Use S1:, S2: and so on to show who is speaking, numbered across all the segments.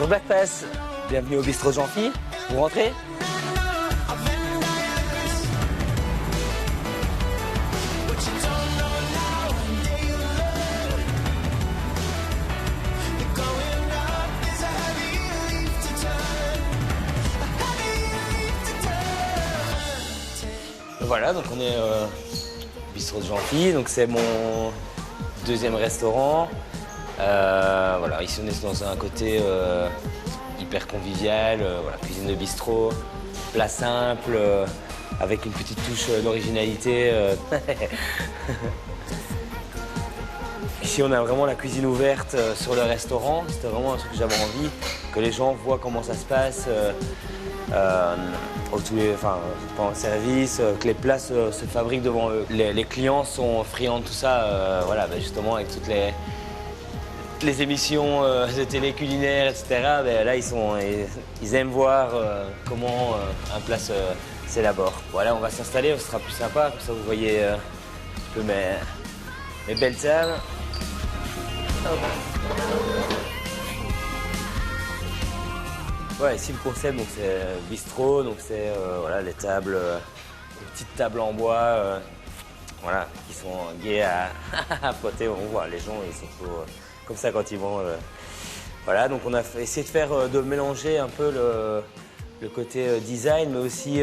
S1: Bonjour Black Pass, bienvenue au bistrot Jean-Phi. Vous rentrez? Voilà, donc on est au bistrot de Jean-Phi, donc c'est mon deuxième restaurant. Voilà, ici on est dans un côté hyper convivial, voilà, cuisine de bistrot, plat simple, avec une petite touche d'originalité. Ici on a vraiment la cuisine ouverte sur le restaurant, c'était vraiment un truc que j'avais envie, que les gens voient comment ça se passe. Pendant le service, que les plats se fabriquent devant eux. Les clients sont friands de tout ça, voilà, justement avec toutes les émissions de télé culinaire, etc. Là, ils aiment voir comment un plat s'élabore. Voilà, on va s'installer, ce sera plus sympa, comme ça vous voyez un peu mes belles tables. Ouais, ici le concept, donc c'est bistrot, donc c'est voilà, les tables, les petites tables en bois, voilà, qui sont gaies à frotter. On voit les gens, ils sont plutôt comme ça quand ils vont. Voilà, donc on a essayé de faire, de mélanger un peu le côté design, mais aussi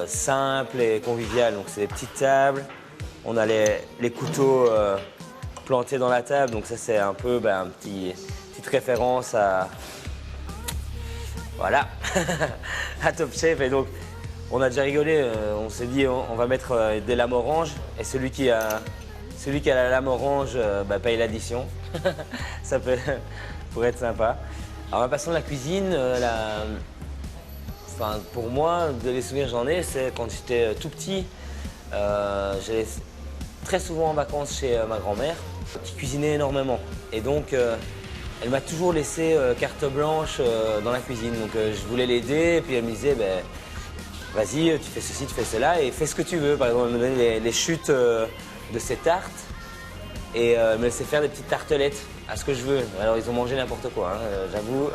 S1: simple et convivial. Donc c'est des petites tables, on a les couteaux plantés dans la table, donc ça c'est un peu une petite référence à. Voilà, à Top Chef. Et donc, on a déjà rigolé, on s'est dit on va mettre des lames oranges et celui qui a la lame orange paye l'addition. Ça pourrait être sympa. Alors, ma passion de la cuisine, pour moi, de les souvenirs j'en ai, c'est quand j'étais tout petit. J'allais très souvent en vacances chez ma grand-mère qui cuisinait énormément. Et donc, elle m'a toujours laissé carte blanche dans la cuisine, donc je voulais l'aider et puis elle me disait vas-y, tu fais ceci, tu fais cela et fais ce que tu veux. Par exemple, elle me donnait les chutes de ses tartes et elle me laissait faire des petites tartelettes à ce que je veux. Alors ils ont mangé n'importe quoi, hein, j'avoue.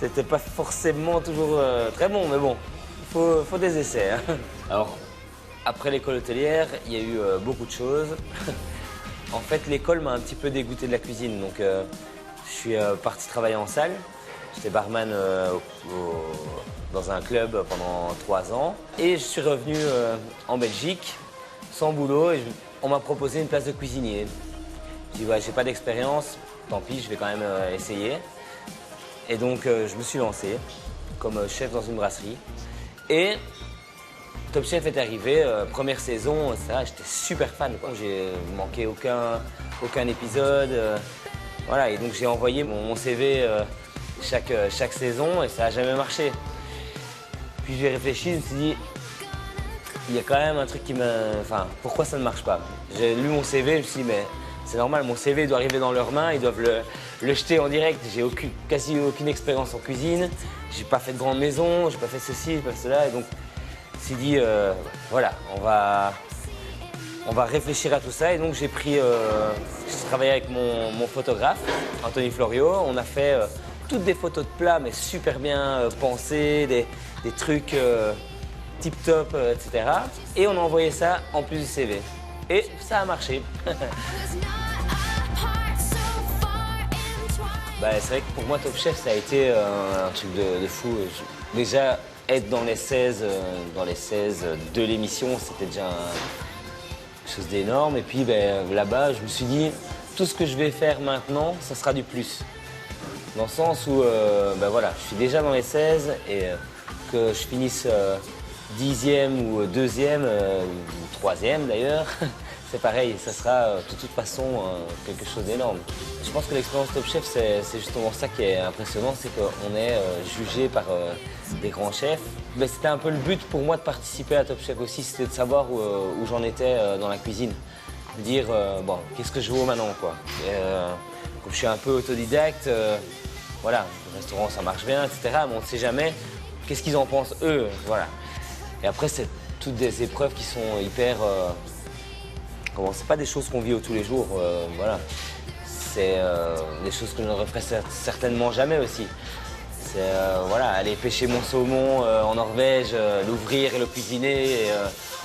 S1: C'était pas forcément toujours très bon, mais bon, il faut des essais. Hein. Alors, après l'école hôtelière, il y a eu beaucoup de choses. En fait, l'école m'a un petit peu dégoûté de la cuisine, donc je suis parti travailler en salle. J'étais barman dans un club pendant 3 ans. Et je suis revenu en Belgique, sans boulot, et on m'a proposé une place de cuisinier. Je dis, ouais, j'ai pas d'expérience, tant pis, je vais quand même essayer. Et donc, je me suis lancé comme chef dans une brasserie. Et Top Chef est arrivé, première saison, j'étais super fan. J'ai manqué aucun épisode. Voilà, et donc j'ai envoyé mon CV chaque saison et ça n'a jamais marché. Puis j'ai réfléchi, je me suis dit, il y a quand même un truc qui me. Enfin, pourquoi ça ne marche pas? J'ai lu mon CV, je me suis dit, mais c'est normal, mon CV doit arriver dans leurs mains, ils doivent le jeter en direct. J'ai quasi aucune expérience en cuisine, j'ai pas fait de grande maison, j'ai pas fait ceci, j'ai pas fait cela. Et donc, je me suis dit, voilà, on va réfléchir à tout ça. Et donc j'ai travaillé avec mon photographe, Anthony Florio. On a fait toutes des photos de plats, mais super bien pensées, des trucs tip-top, etc. Et on a envoyé ça en plus du CV. Et ça a marché. C'est vrai que pour moi, Top Chef, ça a été un truc de fou. Déjà, être dans les 16 de l'émission, c'était déjà quelque chose d'énorme. Et puis là-bas, je me suis dit, tout ce que je vais faire maintenant, ça sera du plus. Dans le sens où, voilà, je suis déjà dans les 16 et que je finisse 10e ou 2e, ou 3e d'ailleurs, c'est pareil, ça sera de toute façon quelque chose d'énorme. Je pense que l'expérience Top Chef, c'est justement ça qui est impressionnant, c'est qu'on est jugé par des grands chefs. Mais c'était un peu le but pour moi de participer à Top Chef aussi, c'était de savoir où j'en étais dans la cuisine. De dire, bon, qu'est-ce que je vaux maintenant, quoi. Comme je suis un peu autodidacte, voilà, le restaurant ça marche bien, etc. Mais on ne sait jamais qu'est-ce qu'ils en pensent eux, voilà. Et après, c'est toutes des épreuves qui sont hyper... c'est pas des choses qu'on vit au tous les jours, voilà. c'est des choses que je ne referai certainement jamais aussi. C'est voilà, aller pêcher mon saumon en Norvège, l'ouvrir et le cuisiner, et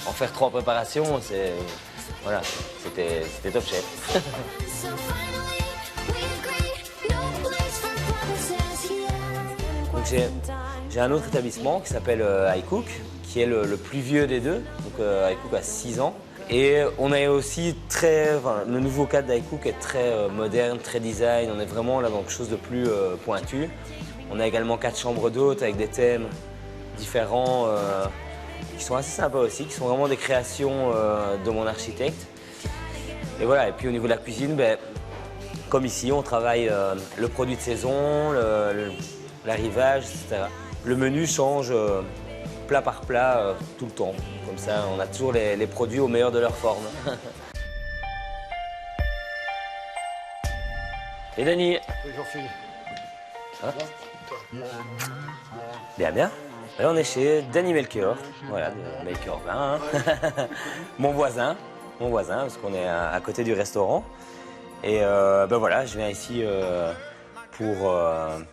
S1: en faire 3 préparations, voilà, c'était top chef. Donc j'ai un autre établissement qui s'appelle iCook, qui est le plus vieux des deux. Donc iCook a 6 ans. Et on est aussi le nouveau cadre d'iCook est très moderne, très design. On est vraiment là dans quelque chose de plus pointu. On a également 4 chambres d'hôtes avec des thèmes différents qui sont assez sympas aussi, qui sont vraiment des créations de mon architecte. Et voilà, et puis au niveau de la cuisine, ben, comme ici, on travaille le produit de saison, l'arrivage, etc. Le menu change plat par plat tout le temps. Comme ça, on a toujours les produits au meilleur de leur forme. Et Dany?
S2: Bonjour Philippe.
S1: Hein? Bien, bien. Là, on est chez Dany Melchior, voilà, de Melchior Vin, hein. mon voisin, parce qu'on est à côté du restaurant. Et ben voilà, je viens ici pour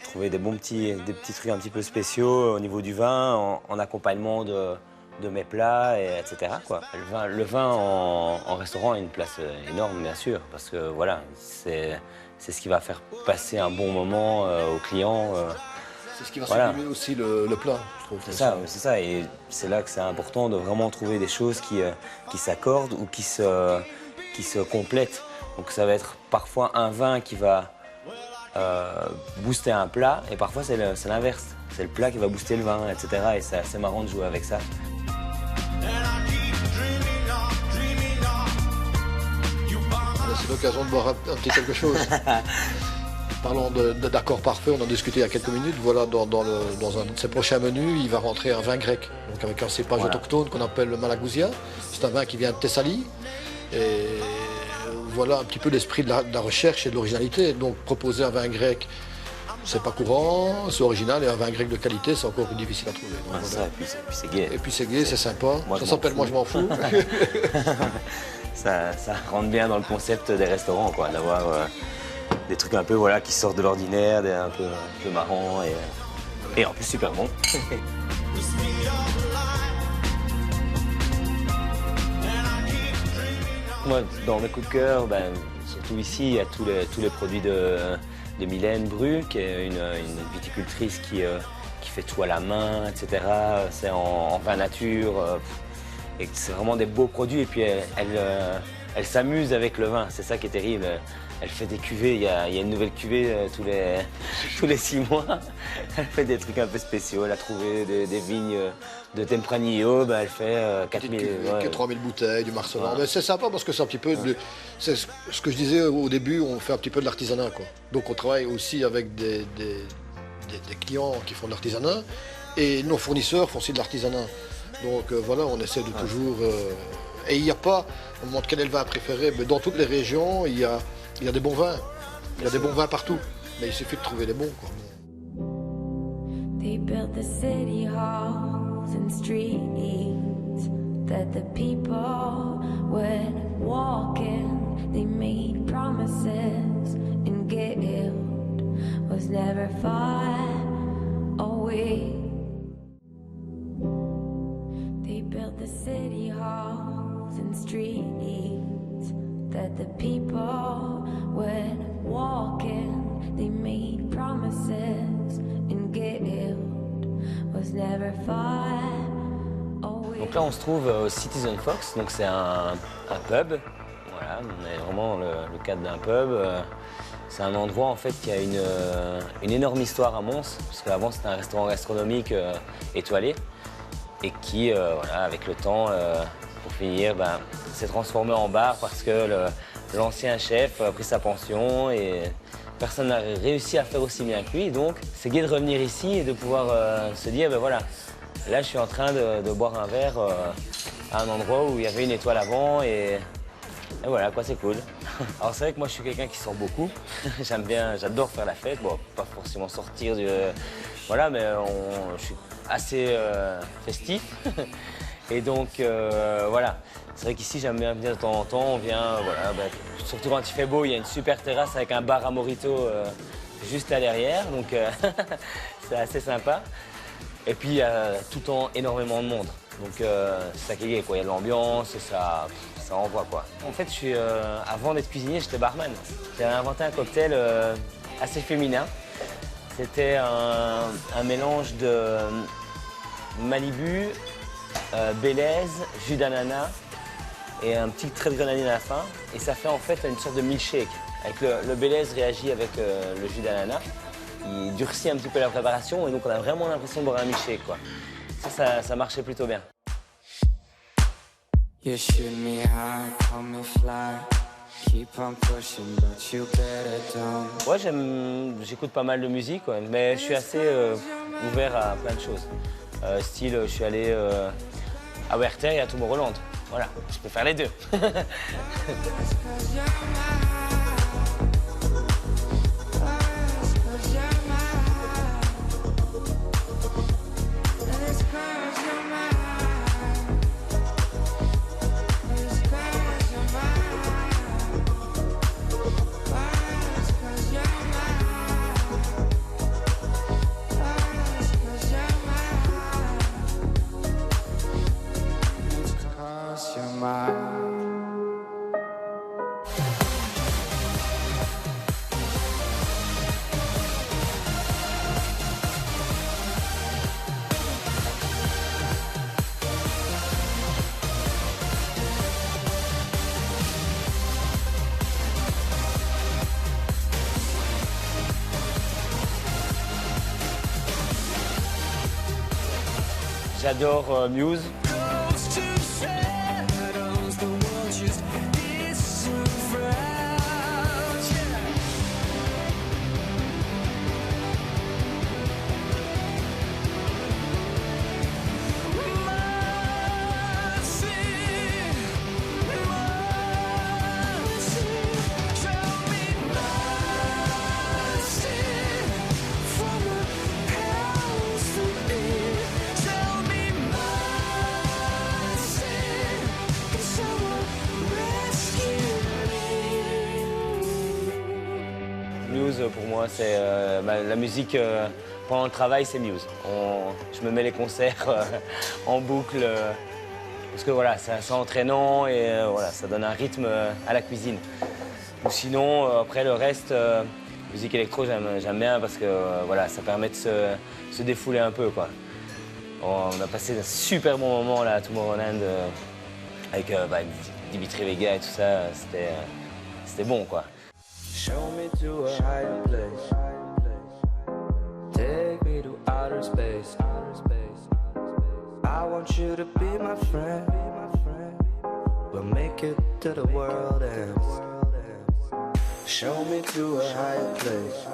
S1: trouver des petits trucs un petit peu spéciaux au niveau du vin, en accompagnement de mes plats, etc. quoi. Le vin en restaurant a une place énorme, bien sûr, parce que voilà, c'est ce qui va faire passer un bon moment aux clients.
S2: C'est ce qui va sublimer aussi le plat, je trouve.
S1: C'est ça, et c'est là que c'est important de vraiment trouver des choses qui s'accordent ou qui se complètent. Donc ça va être parfois un vin qui va booster un plat, et parfois c'est l'inverse. C'est le plat qui va booster le vin, etc. Et c'est assez marrant de jouer avec ça.
S2: C'est l'occasion de boire un petit quelque chose. Parlons d'accord parfait, on en discutait il y a quelques minutes. Voilà, dans un de ses prochains menus, il va rentrer un vin grec, donc avec un cépage autochtone qu'on appelle le Malagousia. C'est un vin qui vient de Thessalie. Et voilà un petit peu l'esprit de la recherche et de l'originalité. Donc proposer un vin grec, c'est pas courant, c'est original, et un vin grec de qualité, c'est encore plus difficile à trouver. Donc,
S1: voilà. Ça, et puis c'est gai.
S2: Et puis c'est gai, c'est sympa. Ça s'appelle Moi je m'en fous.
S1: ça rentre bien dans le concept des restaurants, quoi, d'avoir des trucs un peu voilà, qui sortent de l'ordinaire, un peu marrants et en plus super bons. Moi, dans mes coups de cœur, ben, surtout ici, il y a tous les produits de Mylène Bru, qui est une viticultrice qui fait tout à la main, etc. C'est en vin nature. Et c'est vraiment des beaux produits. Et puis elle s'amuse avec le vin. C'est ça qui est terrible. Elle fait des cuvées. Il y a une nouvelle cuvée tous les 6 mois. Elle fait des trucs un peu spéciaux. Elle a trouvé des vignes de Tempranillo. Ben elle fait 4000...
S2: 3000 bouteilles, du Marcelin. Ouais. Mais c'est sympa parce que c'est un petit peu... C'est ce que je disais au début, on fait un petit peu de l'artisanat, quoi. Donc on travaille aussi avec des clients qui font de l'artisanat. Et nos fournisseurs font aussi de l'artisanat. Donc voilà, on essaie de toujours... et il n'y a pas, on demande quel est le vin préféré, mais dans toutes les régions, il y a des bons vins. Il y a des bons vins partout. Mais il suffit de trouver les bons, quoi.
S3: They built the city halls and streets that the people would walk in. They made promises and guilt was never far away. They built the city halls and streets that the people would walk in. They made promises and guilt was never far away.
S1: Donc là, on se trouve au Citizen Fox, donc c'est un pub. Voilà, on est vraiment le cadre d'un pub. C'est un endroit en fait qui a une énorme histoire à Mons, parce qu'avant c'était un restaurant gastronomique étoilé. Et qui, voilà, avec le temps, pour finir, ben, s'est transformé en bar parce que l'ancien chef a pris sa pension et personne n'a réussi à faire aussi bien que lui. Donc, c'est gai de revenir ici et de pouvoir se dire, ben voilà, là, je suis en train de boire un verre à un endroit où il y avait une étoile avant et voilà, quoi, c'est cool. Alors, c'est vrai que moi, je suis quelqu'un qui sort beaucoup. J'adore faire la fête. Bon, pas forcément sortir voilà, mais je suis assez festif. Et donc, voilà. C'est vrai qu'ici, j'aime bien venir de temps en temps. On vient, voilà, surtout quand il fait beau, il y a une super terrasse avec un bar à mojito juste à l'arrière. Donc, c'est assez sympa. Et puis, il y a tout le temps énormément de monde. Donc, c'est ça qui est gai, quoi. Il y a de l'ambiance, ça envoie, quoi. En fait, avant d'être cuisinier, j'étais barman. J'avais inventé un cocktail assez féminin. C'était un mélange de Malibu, Bélez, jus d'ananas et un petit trait de grenadine à la fin. Et ça fait en fait une sorte de milkshake. Avec le Bélez réagit avec le jus d'ananas. Il durcit un petit peu la préparation et donc on a vraiment l'impression de boire un milkshake, quoi. Ça marchait plutôt bien. You shoot me high, call me fly. Keep on pushing, but you better don't. Ouais, j'écoute pas mal de musique, ouais, mais je suis assez ouvert à plein de choses. Style, je suis allé à Werther et à Tomorrowland. Voilà, je peux faire les deux. J'adore Muse. Muse, pour moi, c'est la musique pendant le travail, c'est Muse. Je me mets les concerts en boucle parce que voilà, c'est entraînant et voilà, ça donne un rythme à la cuisine. Ou sinon, après le reste, musique électro, j'aime bien parce que voilà, ça permet de se défouler un peu, quoi. On a passé un super bon moment là à Tomorrowland avec Dimitri Vegas et tout ça, c'était bon, quoi. Show me to a higher place. Take me to outer space. I want you to be my friend. We'll make it to the world ends. Show me to a higher place.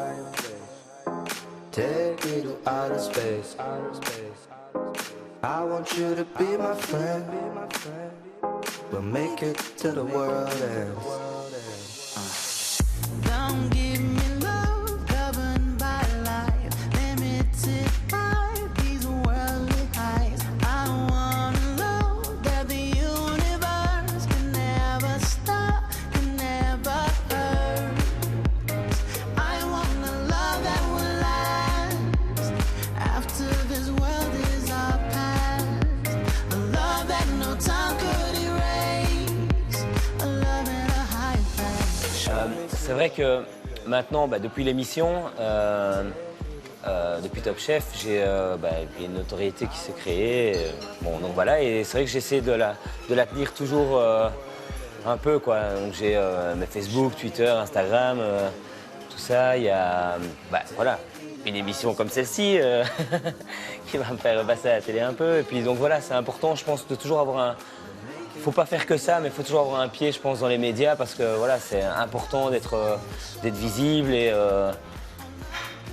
S1: Take me to outer space. I want you to be my friend. We'll make it to the world ends. Don't give me love governed by life, limited by these worldly highs. I wanna know that the universe can never stop, can never hurt. I want a love that will last after this world is our past. A love that no time could erase. A love in a high path. C'est vrai que maintenant, depuis l'émission, depuis Top Chef, j'ai une notoriété qui s'est créée. Bon, donc voilà, et c'est vrai que j'essaie de la tenir toujours un peu, quoi. Donc j'ai mes Facebook, Twitter, Instagram, tout ça. Il y a voilà, une émission comme celle-ci qui va me faire passer à la télé un peu. Et puis donc voilà, c'est important, je pense, de toujours avoir un... Faut pas faire que ça, mais il faut toujours avoir un pied, je pense, dans les médias parce que voilà, c'est important d'être visible et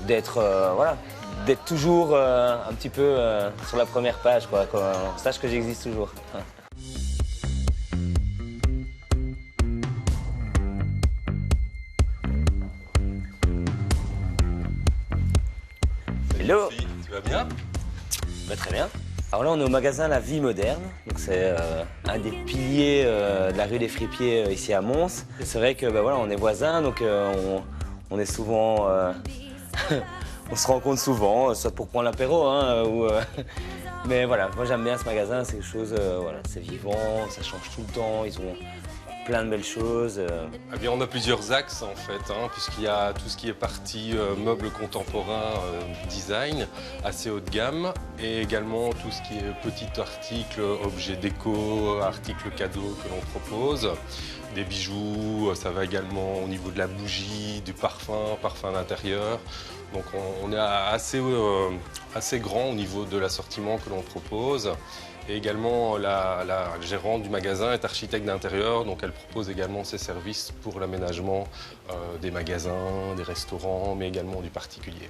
S1: d'être toujours un petit peu sur la première page, quoi, qu'on sache que j'existe toujours. Hello.
S4: Tu vas bien?
S1: Très bien. Alors là, on est au magasin La Vie Moderne. Donc c'est un des piliers de la rue des Fripiers ici à Mons. C'est vrai que voilà, on est voisins, donc on est souvent, on se rencontre souvent, soit pour prendre l'apéro, hein, mais voilà, moi j'aime bien ce magasin. C'est quelque chose, voilà, c'est vivant, ça change tout le temps. Ils ont plein de belles choses.
S4: Eh bien, on a plusieurs axes en fait, hein, puisqu'il y a tout ce qui est partie meubles contemporains, design, assez haut de gamme, et également tout ce qui est petits articles, objets déco, articles cadeaux que l'on propose, des bijoux, ça va également au niveau de la bougie, du parfum d'intérieur. Donc on est assez grand au niveau de l'assortiment que l'on propose. Et également, la gérante du magasin est architecte d'intérieur, donc elle propose également ses services pour l'aménagement des magasins, des restaurants, mais également du particulier.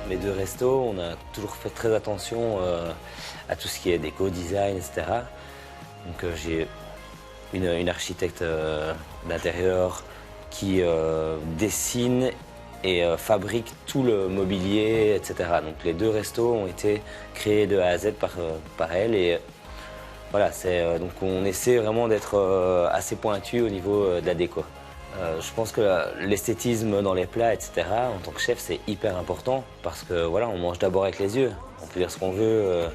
S1: Les deux restos, on a toujours fait très attention à tout ce qui est déco, design, etc. Donc j'ai une architecte d'intérieur qui dessine et fabrique tout le mobilier, etc. Donc les deux restos ont été créés de A à Z par elle. Et voilà, donc on essaie vraiment d'être assez pointu au niveau de la déco. Je pense que l'esthétisme dans les plats, etc., en tant que chef, c'est hyper important parce que voilà, on mange d'abord avec les yeux. On peut dire ce qu'on veut.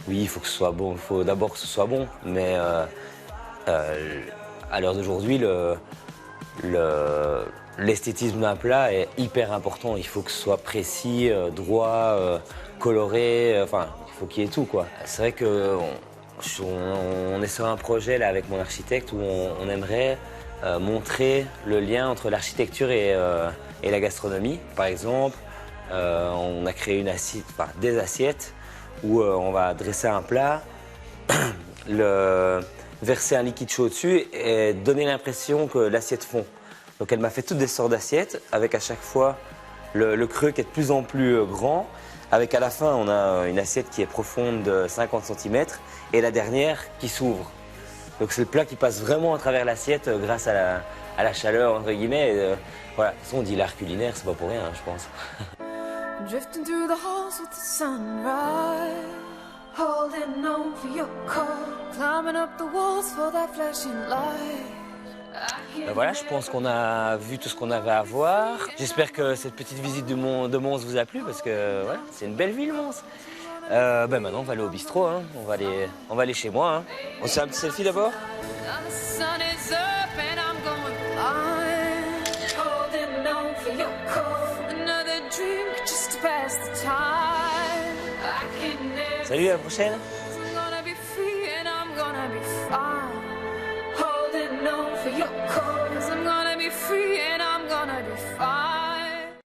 S1: Oui, il faut que ce soit bon, il faut d'abord que ce soit bon, mais à l'heure d'aujourd'hui, l'esthétisme d'un plat est hyper important. Il faut que ce soit précis, droit, coloré, enfin, il faut qu'il y ait tout, quoi. C'est vrai qu'on est sur un projet là, avec mon architecte où on aimerait montrer le lien entre l'architecture et la gastronomie. Par exemple, on a créé des assiettes où on va dresser un plat, verser un liquide chaud dessus et donner l'impression que l'assiette fond. Donc elle m'a fait toutes des sortes d'assiettes avec à chaque fois le creux qui est de plus en plus grand. Avec à la fin, on a une assiette qui est profonde de 50 cm et la dernière qui s'ouvre. Donc c'est le plat qui passe vraiment à travers l'assiette grâce à la chaleur, entre guillemets. Voilà, de toute façon, on dit l'art culinaire, c'est pas pour rien, je pense.
S3: Drifting through the halls with the sunrise, holding on for your call, climbing up the walls for that flashing light.
S1: Voilà, je pense qu'on a vu tout ce qu'on avait à voir. J'espère que cette petite visite de Mons vous a plu parce que voilà, c'est une belle ville, Mons. Maintenant, on va aller au bistrot, hein. On va aller chez moi. Hein. On se fait un petit selfie d'abord. Salut, à la prochaine.
S3: For your call.